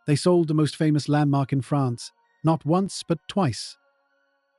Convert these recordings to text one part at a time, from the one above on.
They sold the most famous landmark in France, not once but twice.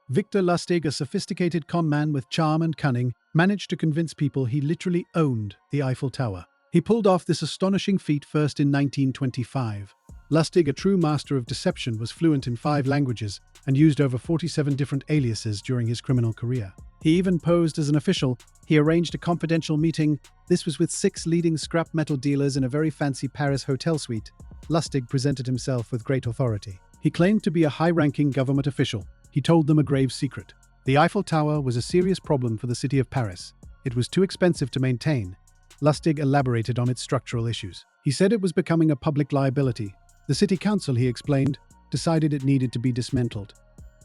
Victor Lustig, a sophisticated con man with charm and cunning, managed to convince people he literally owned the Eiffel Tower. He pulled off this astonishing feat first in 1925. Lustig, a true master of deception, was fluent in 5 languages and used over 47 different aliases during his criminal career. He even posed as an official. He arranged a confidential meeting. This was with 6 leading scrap metal dealers in a very fancy Paris hotel suite. Lustig presented himself with great authority. He claimed to be a high-ranking government official. He told them a grave secret. The Eiffel Tower was a serious problem for the city of Paris. It was too expensive to maintain. Lustig elaborated on its structural issues. He said it was becoming a public liability. The city council, he explained, decided it needed to be dismantled.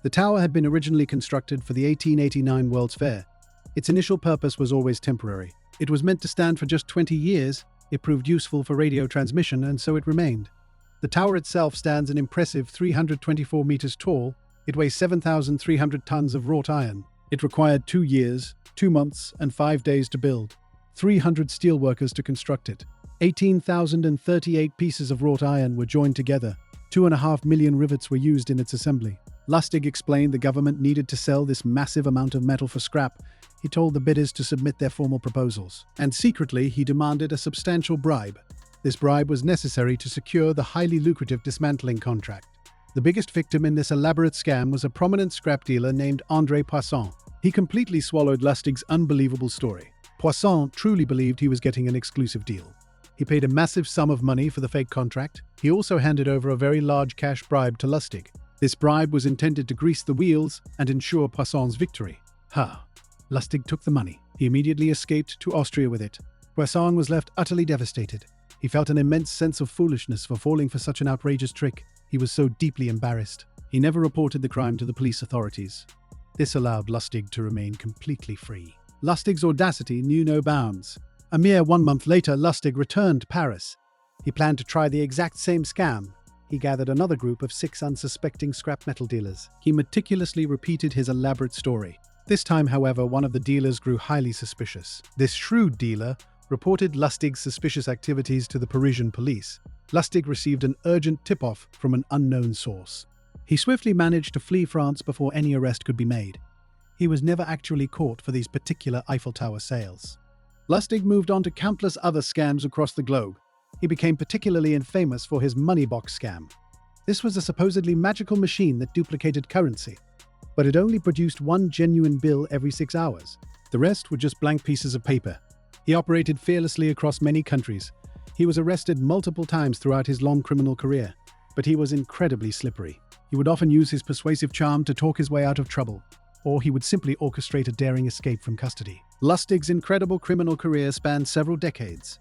The tower had been originally constructed for the 1889 World's Fair. Its initial purpose was always temporary. It was meant to stand for just 20 years. It proved useful for radio transmission, and so it remained. The tower itself stands an impressive 324 meters tall. It weighs 7,300 tons of wrought iron. It required 2 years, 2 months, and 5 days to build. 300 steelworkers to construct it. 18,038 pieces of wrought iron were joined together. 2.5 million rivets were used in its assembly. Lustig explained the government needed to sell this massive amount of metal for scrap. He told the bidders to submit their formal proposals. And secretly, he demanded a substantial bribe. This bribe was necessary to secure the highly lucrative dismantling contract. The biggest victim in this elaborate scam was a prominent scrap dealer named André Poisson. He completely swallowed Lustig's unbelievable story. Poisson truly believed he was getting an exclusive deal. He paid a massive sum of money for the fake contract. He also handed over a very large cash bribe to Lustig. This bribe was intended to grease the wheels and ensure Poisson's victory. Lustig took the money. He immediately escaped to Austria with it. Poisson was left utterly devastated. He felt an immense sense of foolishness for falling for such an outrageous trick. He was so deeply embarrassed. He never reported the crime to the police authorities. This allowed Lustig to remain completely free. Lustig's audacity knew no bounds. A mere 1 month later, Lustig returned to Paris. He planned to try the exact same scam. He gathered another group of 6 unsuspecting scrap metal dealers. He meticulously repeated his elaborate story. This time, however, one of the dealers grew highly suspicious. This shrewd dealer reported Lustig's suspicious activities to the Parisian police. Lustig received an urgent tip-off from an unknown source. He swiftly managed to flee France before any arrest could be made. He was never actually caught for these particular Eiffel Tower sales. Lustig moved on to countless other scams across the globe. He became particularly infamous for his money box scam. This was a supposedly magical machine that duplicated currency, but it only produced 1 genuine bill every 6 hours. The rest were just blank pieces of paper. He operated fearlessly across many countries. He was arrested multiple times throughout his long criminal career, but he was incredibly slippery. He would often use his persuasive charm to talk his way out of trouble, or he would simply orchestrate a daring escape from custody. Lustig's incredible criminal career spanned several decades.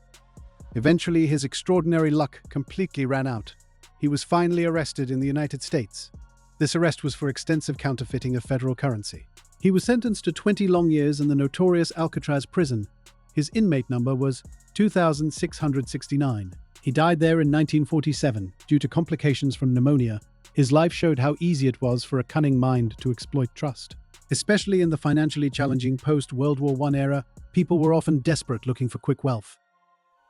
Eventually, his extraordinary luck completely ran out. He was finally arrested in the United States. This arrest was for extensive counterfeiting of federal currency. He was sentenced to 20 long years in the notorious Alcatraz prison. His inmate number was 2,669. He died there in 1947 due to complications from pneumonia. His life showed how easy it was for a cunning mind to exploit trust. Especially in the financially challenging post-World War I era, people were often desperate looking for quick wealth.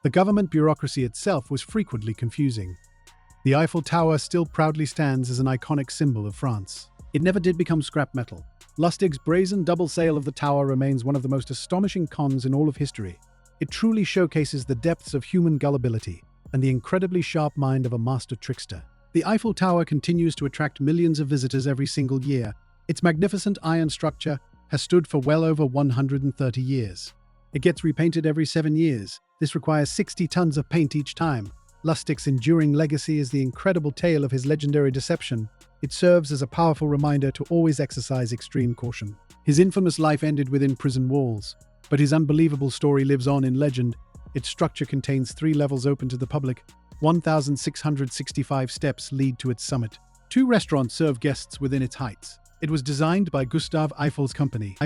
The government bureaucracy itself was frequently confusing. The Eiffel Tower still proudly stands as an iconic symbol of France. It never did become scrap metal. Lustig's brazen double sale of the tower remains one of the most astonishing cons in all of history. It truly showcases the depths of human gullibility and the incredibly sharp mind of a master trickster. The Eiffel Tower continues to attract millions of visitors every single year. Its magnificent iron structure has stood for well over 130 years. It gets repainted every 7 years. This requires 60 tons of paint each time. Lustig's enduring legacy is the incredible tale of his legendary deception. It serves as a powerful reminder to always exercise extreme caution. His infamous life ended within prison walls, but his unbelievable story lives on in legend. Its structure contains 3 levels open to the public. 1,665 steps lead to its summit. 2 restaurants serve guests within its heights. It was designed by Gustave Eiffel's company.